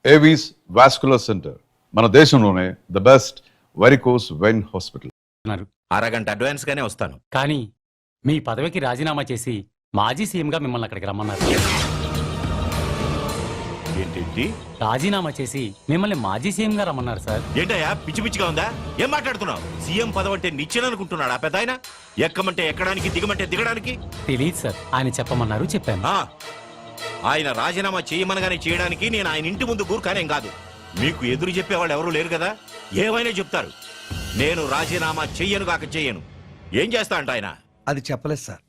Avis vascular centre మన దేశంలోనే the best varicose vein hospital. అరగంట అడ్వాన్స్ గానే వస్తాను. కానీ మీ పదవికి రాజీనామా చేసి మాజీ సీఎంగా మిమ్మల్ని అక్కడికి రమ్మన్నారు. ఏంటి రాజీనామా చేసి మిమ్మల్ని మాజీ సీఎంగా రమ్మన్నారు సార్. ఏంటయ్యా పిచ్చి పిచ్చిగా ఉందా? ఏం మాట్లాడుతున్నావు? సీఎం పదవి అంటే నిచ్చెననుకుంటున్నాడు ఆ పెద్ద ఆయన? ఎక్కమంటే ఎక్కడానికి, దిగమంటే దిగడానికి. తెలియదు సార్, ఆయన చెప్పమన్నారు, చెప్పాను. ఆయన రాజీనామా చేయమనగానే చేయడానికి నేను ఆయన ఇంటి ముందు కూరుకానేం కాదు. మీకు ఎదురు చెప్పేవాళ్ళు ఎవరు లేరు కదా, ఏమైనా చెప్తారు. నేను రాజీనామా చెయ్యను కాక చెయ్యను. ఏం చేస్తా అంట ఆయన? అది చెప్పలేదు సార్.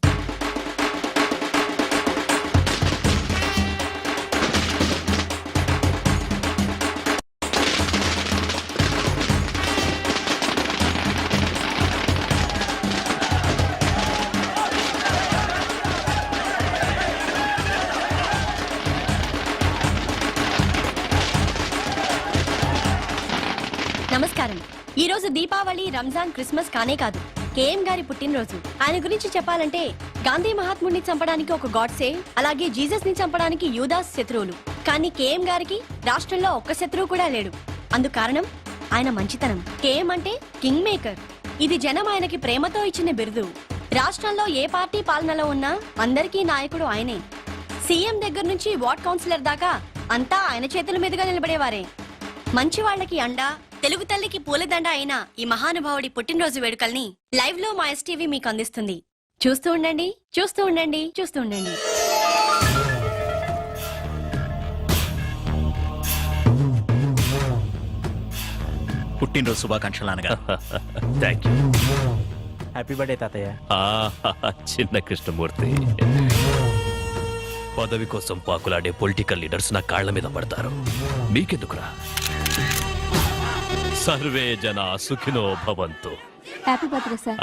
నమస్కారం. ఈ రోజు దీపావళి, రంజాన్, క్రిస్మస్ కానే కాదు, కేఎం గారి పుట్టినరోజు. ఆయన గురించి చెప్పాలంటే గాంధీ మహాత్ముడిని చంపడానికి ఒక గాడ్సే, అలాగే జీసస్ ని చంపడానికి యూదాస్ శత్రువులు. కానీ కేఎం గారికి రాష్ట్రంలో ఒక్క శత్రువు కూడా లేడు. అందుకు కారణం ఆయన మంచితనం. కేఎం అంటే కింగ్ మేకర్. ఇది జనం ఆయనకి ప్రేమతో ఇచ్చిన బిరుదు. రాష్ట్రంలో ఏ పార్టీ పాలనలో ఉన్నా అందరికీ నాయకుడు ఆయనే. సీఎం దగ్గర నుంచి వార్డ్ కౌన్సిలర్ దాకా అంతా ఆయన చేతుల మీదుగా నిలబడేవారే. మంచి వాళ్ళకి అండా, తెలుగు తల్లికి పూలదండ అయిన ఈ మహానుభావుడి పుట్టినరోజు వేడుకల్ని లైవ్ లో మా ఎస్టీవీ మీకు అందిస్తుంది. చూస్తూ ఉండండి, చూస్తూ ఉండండి, చూస్తూ ఉండండి. పుట్టినరోజు శుభాకాంక్షలు నాన్నగారు. Thank you. హ్యాపీ బర్త్డే తాతయ్య. చిన్న కృష్ణమూర్తి, పదవి కోసం పాకులాడే పొలిటికల్ లీడర్స్ నా కాళ్ల మీద పడతారు. మీకెందుకురా? సర్వే జన సుఖినో భవంతు. Happy birthday sir.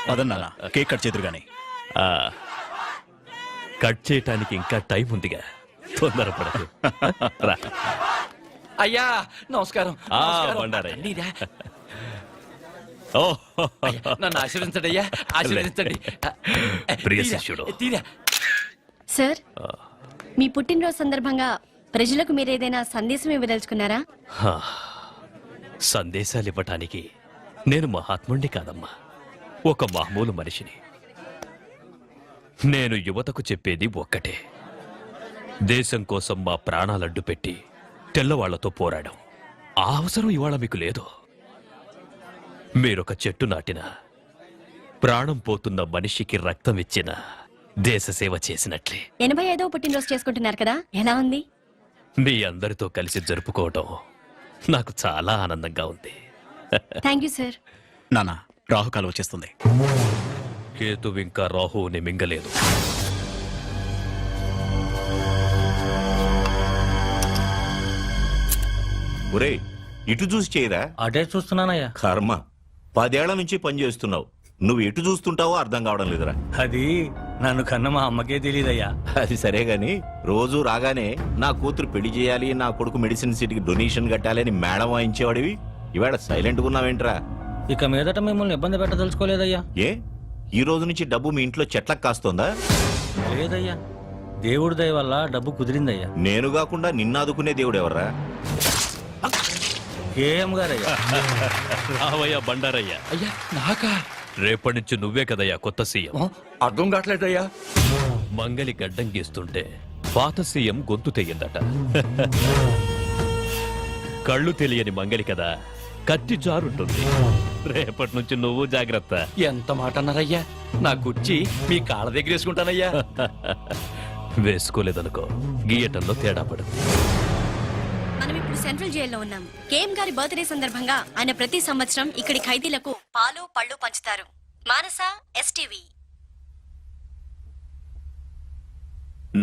పదన్నా కేక్ కట్ చేతురు గాని. కట్ చేయటానికి ఇంకా టైం ఉందిగా, తొందరపడదు. అయ్యా నమస్కారం. బండారయ్య, నన్ను ఆశీర్వదించండి అయ్యా, ఆశీర్వదించండి. ప్రియ శిష్యుడు. సార్, మీ పుట్టినరోజు సందర్భంగా ప్రజలకు మీరేదైనా సందేశం ఇవ్వదలుచుకున్నారా? సందేశాలు ఇవ్వటానికి నేను మహాత్ముణ్ణి కాదమ్మా, ఒక మామూలు మనిషిని. నేను యువతకు చెప్పేది ఒక్కటే: దేశం కోసం మా ప్రాణాలడ్డు పెట్టి తెల్లవాళ్లతో పోరాడాం. ఆ అవసరం ఇవాళ మీకు లేదు. మీరొక చెట్టు నాటిన, ప్రాణం పోతున్న మనిషికి రక్తం ఇచ్చిన, దేశ సేవ చేసినట్లే. 85వ పుట్టినరోజు చేసుకుంటున్నారు కదా, ఎలా ఉంది? మీ అందరితో కలిసి జరుపుకోవడం నాకు చాలా ఆనందంగా ఉంది. Thank you sir. నాన్న, రాహుకాలం వచ్చేస్తుంది. కేతు ఇంకా రాహువుని మింగలేదు. ఒరే, ఇటు చూసి చేయరా. అదే చూస్తున్నానయ్యా. కర్మ, 10 ఏళ్ల నుంచి పనిచేస్తున్నావు, నువ్వు ఎటు చూస్తుంటావో అర్థం కావడం లేదురా. అది నన్ను కన్న మా అమ్మకే తెలియదయ్యా. అది సరే గాని, రోజు రాగానే నా కూతురు పెళ్లి చేయాలి, నా కొడుకు మెడిసిన్ సీట్కి డొనేషన్ కట్టాలి అని మేడం వాయించేవాడివి. ఇవాళ సైలెంట్గా ఉన్నావేంట్రా? ఇక మీదట మిమ్మల్ని ఇబ్బంది పెట్టదలుచుకోలేదయ్యా. ఏ, ఈ రోజు నుంచి డబ్బు మీ ఇంట్లో చెట్లకు కాస్తోందా? లేదయ్యా, దేవుడి దయ వల్ల డబ్బు కుదిరిందయ్యా. నేను కాకుండా నిన్నాదుకునే దేవుడు ఎవర్రా? కేఎం గారయ్యా. రావయ్యా బండారయ్యా. అయ్యా నాకా? రేపటి నుంచి నువ్వే కదయ్యా కొత్త సీఎం. అర్థం కావట్లేదయ్యా. మంగలి గడ్డం గీస్తుంటే పాత సీఎం గొంతు తెయ్యిందట. కళ్ళు తెలియని మంగలి కదా, కత్తి జారుంటుంది. రేపటి నుంచి నువ్వు జాగ్రత్త. ఎంత మాట అన్నారయ్యా, నా కుర్చీ మీ కాళ్ళ దగ్గర వేసుకుంటానయ్యా. వేసుకోలేదనుకో, గీయటంలో తేడా పడుతుంది. మనం ఇప్పుడు సెంట్రల్ జైల్లో ఉన్నాం. కేఎం గారి బర్త్డే సందర్భంగా ఆయన ప్రతి సంవత్సరం ఇక్కడి ఖైదీలకు పాలు పళ్ళు పంచుతారు. మానస, ఎస్టీవీ.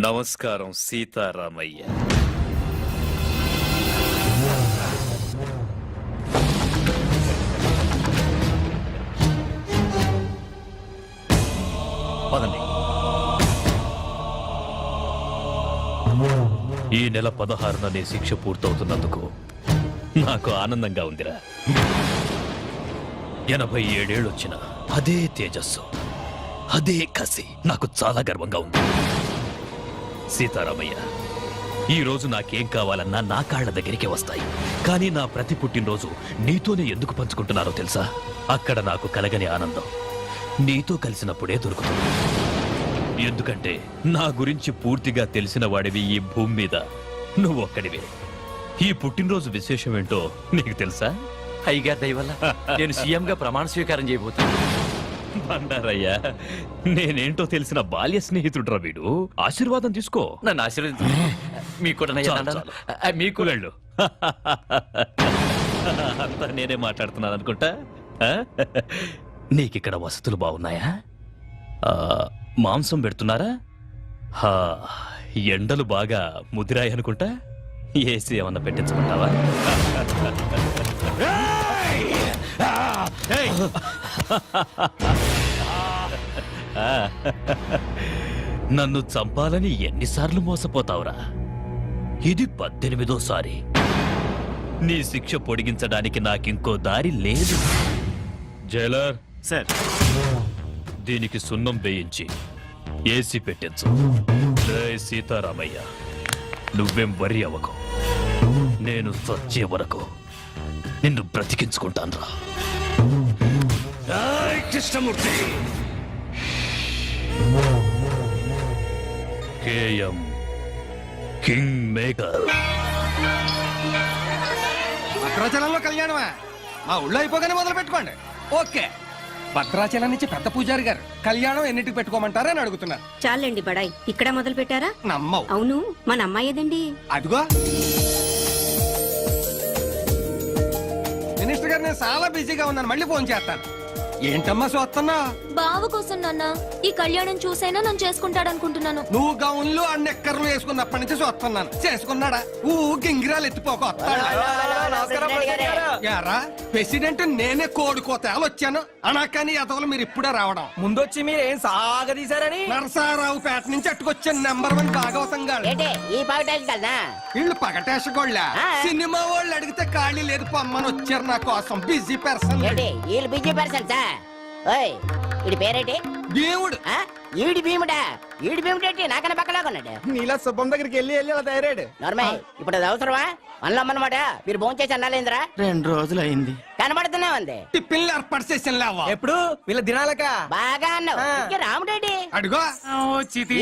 నమస్కారం సీతారామయ్య. పదండి. ఈ నెల 16న నీ శిక్ష పూర్తవుతున్నందుకు నాకు ఆనందంగా ఉందిరా. 87 వచ్చిన అదే తేజస్సు, అదే కసి నాకు చాలా గర్వంగా ఉంది. సీతారామయ్య, ఈ రోజు నాకేం కావాలన్నా నా కాళ్ళ దగ్గరికి వస్తాయి. కానీ నా ప్రతి పుట్టినరోజు నీతోనే ఎందుకు పంచుకుంటున్నారో తెలుసా? అక్కడ నాకు కలగని ఆనందం నీతో కలిసినప్పుడే దొరుకుతుంది. ఎందుకంటే నా గురించి పూర్తిగా తెలిసిన వాడివి ఈ భూమి మీద నువ్వొక్కడివే. ఈ పుట్టినరోజు విశేషం ఏంటో నీకు తెలుసా? అయ్యగారి దయ వల్ల నేను సీఎం గా ప్రమాణ స్వీకారం చేయబోతున్నాను. బండారయ్యా, నేనేంటో తెలిసిన బాల్య స్నేహితుడురా వీడు. ఆశీర్వాదం తీసుకో. నన్ను ఆశీర్వదించు. మీకు కూడా నయ్య చాలు, దండాలు. చాలు. మీకు వెళ్ళు. అంతా నేనే మాట్లాడుతున్నాను అనుకుంటా. ఆ? నీకిక్కడ వసతులు బాగున్నాయా? మాంసం పెడుతున్నారా? హా, ఎండలు బాగా ముదిరాయి అనుకుంటా. ఏసీ ఏమన్నా పెట్టించమంటావా? నన్ను చంపాలని ఎన్నిసార్లు మోసపోతావురా? ఇది 18వ నీ శిక్ష పొడిగించడానికి నాకింకో దారి లేదు. జైలర్ సార్, దీనికి సున్నం వేయించి ఏసీ పెట్టించు. జై సీతారామయ్య, నువ్వేం వరి అవ్వకు. నేను చచ్చే వరకు నిన్ను బ్రతికించుకుంటాను రా. కృష్ణమూర్తి. KM king maker. భద్రాచలంలో కళ్యాణమా? మా ఊళ్ళో అయిపోగానే మొదలు పెట్టుకోండి. ఓకే. భద్రాచలం నుంచి పెద్ద పూజారి గారు కళ్యాణం ఎన్నిటికి పెట్టుకోమంటారని అడుగుతున్నారు. చాలండి బడాయి, ఇక్కడ మొదలు పెట్టారా? నమ్మవు. అవును, మన అమ్మాయి ఏదండి? అదిగో మినిస్టర్ గారు, నేను చాలా బిజీగా ఉన్నాను, మళ్ళీ ఫోన్ చేస్తాను. ఏంటమ్మా చూస్తున్నా? బావ కోసం నాన్న ఈ కళ్యాణం చూసైనా నన్ను చేసుకుంటాడనుకుంటున్నాను. నువ్వు గౌన్లు అన్నెక్కర్లు వేసుకున్నప్పటి నుంచి చూస్తున్నాను. చేసుకున్నాడా? గింగిరాలు ఎత్తిపోక యారా ప్రెసిడెంట్ నేనే కోడుకోతేలు వచ్చాను అనా, కానీ అతలు మీరు ఇప్పుడే రావడం. ముందొచ్చి మీరేం సాగదీశారని నరసారావు పేట నుంచి అట్టుకొచ్చిన నెంబర్ 1 భాగవతం గారు. వీళ్ళు పగటేసగోళ్ళ సినిమా వాళ్ళు అడిగితే ఖాళీ లేదు పొమ్మని వచ్చారు నా కోసం. Busy person. Busy person sir. ఓయ్, వీడి పేరేటి? దేవుడు. ఈడి భీముడా? ఈడి భీముడేంటి నాకన్నా పక్కలాగా ఉన్నాడు? నీలా శుభం దగ్గరికి వెళ్ళి అలా తయారాడు. నార్మల్, ఇప్పుడు అది అవసరమా? మనమాట మీరు భోజనం చేసి అన్నాలేంద్రా? 2 రోజులు అయింది. కనబడుతున్నా ఉంది. టిఫిన్లు ఏర్పాటు చేసిన లేవా? ఎప్పుడు వీళ్ళ దినాలక బాగా అన్నావు. ఇంకే రాముడేటి? అడుగో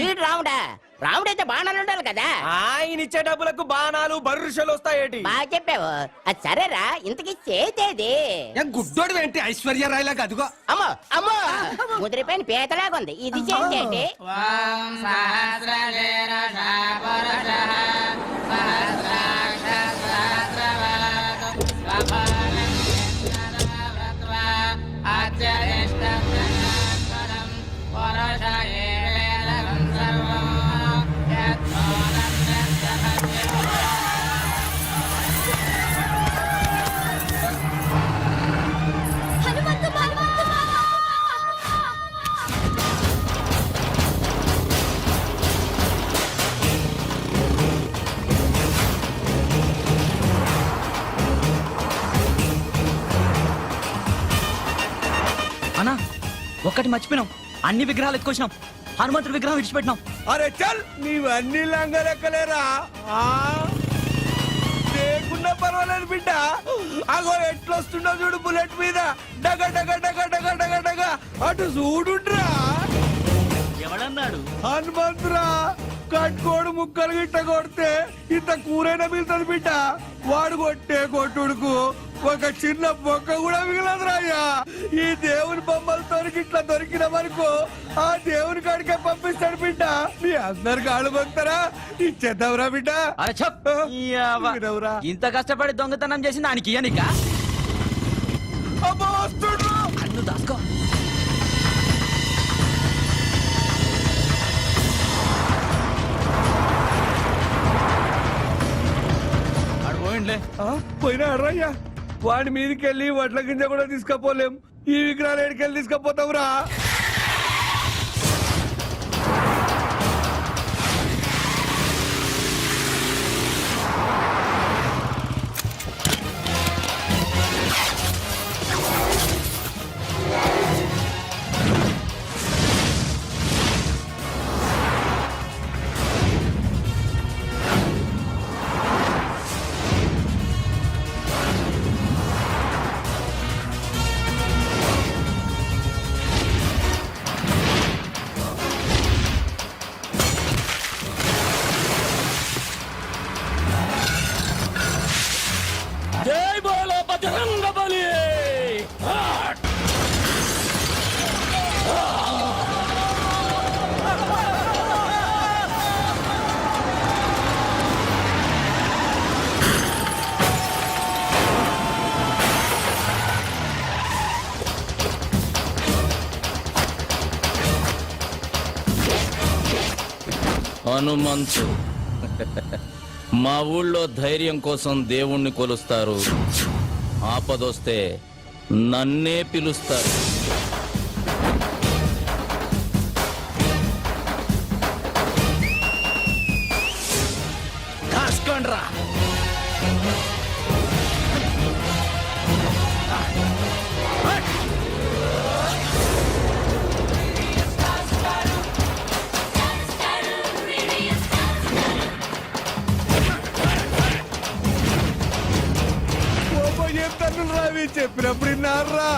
ఈడు రాముడా? రాముడైతే బాణాలు ఉండాలి కదా. ఆయన ఇచ్చే డబ్బులకు బాణాలు బర్రుషలు వస్తాయేటి? బాగా చెప్పావు. అది సరేరా, ఇంతకీ చేతేది? గుడ్డోడు ఏంటి ఐశ్వర్యరాయలాగా? అదిగో అమ్మో అమ్మో, ముదిరిపోయిన పీతలాగా ఉంది. ఇది చేతేటి? అన్నా, ఒక్కటి మర్చిపోయినాం. అన్ని విగ్రహాలు ఎత్తుకొచ్చినాం. హనుమంతుడి విగ్రహం విడిచిపెట్టినాం. అరే చల్, నీవన్నీ లంగలెక్కలేరా? లేకున్నా పర్వాలేదు బిడ్డ. అగో ఎట్లొస్తుండో చూడు బుల్లెట్ మీద. డగ డగ డగ డగ డగ డగ అటు చూడుండ్రా. ఎవడన్నాడు? హనుమంతురా, కట్టుకోడు ముక్కలు గిట్ట కొడితే ఇంత కూరైనా మిగులుతుంది బిడ్డ. వాడు కొట్టే కొట్టుడుకు ఒక చిన్న బొక్క కూడా మిగలదురా అయ్యా. ఈ దేవుని బొమ్మలతో ఇట్లా దొరికిన వరకు ఆ దేవుని కాడికే పంపిస్తాడు బిడ్డ. మీ అందరు కాళ్ళు పొందుతారా? ఇచ్చేద్దాంరా బిడ్డ. ఇంత కష్టపడి దొంగతనం చేసి దానికి ఇయ్యనిక అన్ను దాసుకో. పోయినా అర్రయ్యా, వాడి మీదకి వెళ్ళి వడ్ల గింజ కూడా తీసుకపోలేం. ఈ విగ్రహాలు ఎడికెళ్ళి తీసుకపోతావురా? హనుమంతు. మా ఊళ్ళో ధైర్యం కోసం దేవుణ్ణి కొలుస్తారు, ఆపదొస్తే నన్నే పిలుస్తారు. కాసుకోండ్రా. కోపం చెప్తాను రావి చెప్పినప్పుడు విన్నారా?